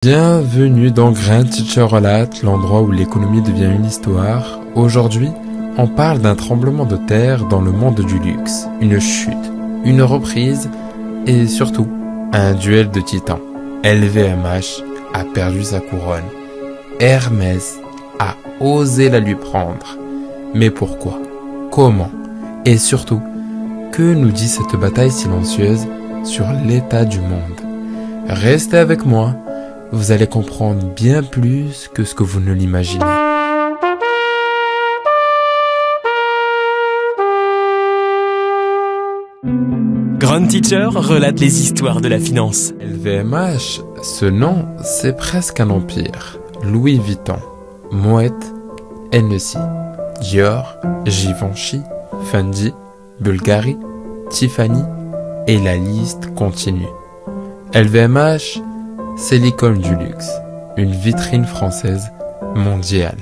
Bienvenue dans Grand Teacher Relate, l'endroit où l'économie devient une histoire. Aujourd'hui, on parle d'un tremblement de terre dans le monde du luxe, une chute, une reprise et surtout, un duel de titans. LVMH a perdu sa couronne. Hermès a osé la lui prendre. Mais pourquoi? Comment? Et surtout, que nous dit cette bataille silencieuse sur l'état du monde? Restez avec moi. Vous allez comprendre bien plus que ce que vous ne l'imaginez. Grand Teacher relate les histoires de la finance. LVMH, ce nom, c'est presque un empire. Louis Vuitton, Moet, Hennessy, Dior, Givenchy, Fendi, Bulgari, Tiffany, et la liste continue. LVMH, c'est l'icône du luxe, une vitrine française mondiale,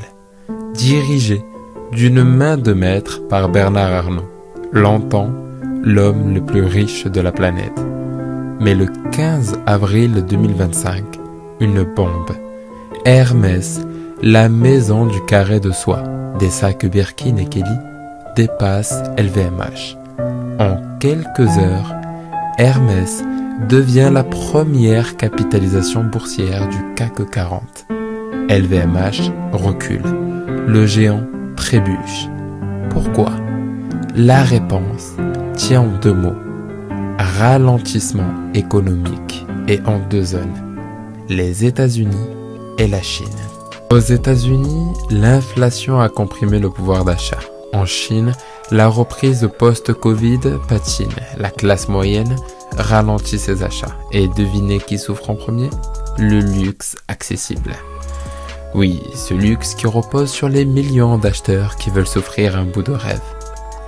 dirigée d'une main de maître par Bernard Arnault, longtemps l'homme le plus riche de la planète. Mais le 15 avril 2025, une bombe. Hermès, la maison du carré de soie, des sacs Birkin et Kelly, dépasse LVMH. En quelques heures, Hermès devient la première capitalisation boursière du CAC 40. LVMH recule. Le géant trébuche. Pourquoi? La réponse tient en deux mots. Ralentissement économique et en deux zones. Les États-Unis et la Chine. Aux États-Unis, l'inflation a comprimé le pouvoir d'achat. En Chine, la reprise post-Covid patine. La classe moyenne ralentit ses achats. Et devinez qui souffre en premier? Le luxe accessible. Oui, ce luxe qui repose sur les millions d'acheteurs qui veulent s'offrir un bout de rêve.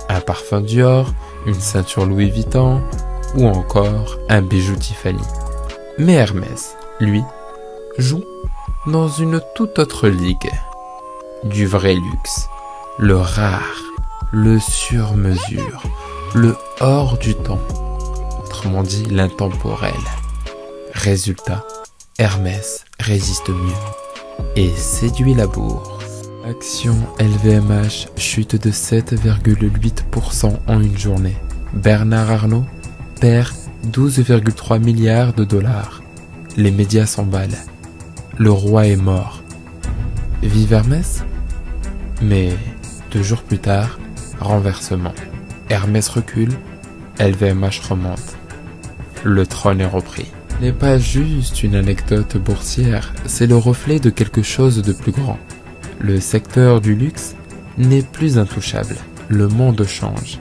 Un parfum Dior, une ceinture Louis Vuitton ou encore un bijou Tiffany. Mais Hermès, lui, joue dans une toute autre ligue. Du vrai luxe, le rare, le sur-mesure, le hors du temps. Autrement dit, l'intemporel. Résultat, Hermès résiste mieux et séduit la bourse. Action LVMH chute de 7,8% en une journée. Bernard Arnault perd 12,3 milliards de dollars. Les médias s'emballent. Le roi est mort. Vive Hermès? Mais 2 jours plus tard, renversement. Hermès recule, LVMH remonte. Le trône est repris. Ce n'est pas juste une anecdote boursière, c'est le reflet de quelque chose de plus grand. Le secteur du luxe n'est plus intouchable. Le monde change.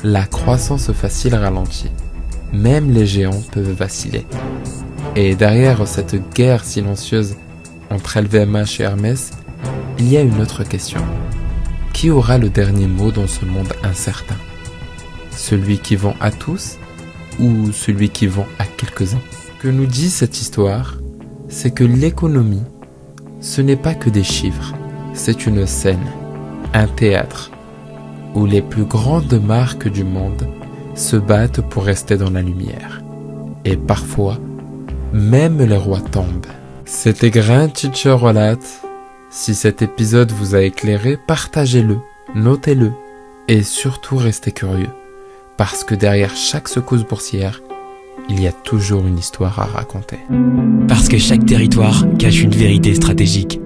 La croissance facile ralentit. Même les géants peuvent vaciller. Et derrière cette guerre silencieuse entre LVMH et Hermès, il y a une autre question. Qui aura le dernier mot dans ce monde incertain? Celui qui vend à tous ou celui qui vend à quelques-uns? Ce que nous dit cette histoire, c'est que l'économie, ce n'est pas que des chiffres, c'est une scène, un théâtre, où les plus grandes marques du monde se battent pour rester dans la lumière. Et parfois, même les rois tombent. C'était Grand Teacher Relate. Si cet épisode vous a éclairé, partagez-le, notez-le et surtout restez curieux. Parce que derrière chaque secousse boursière, il y a toujours une histoire à raconter. Parce que chaque territoire cache une vérité stratégique.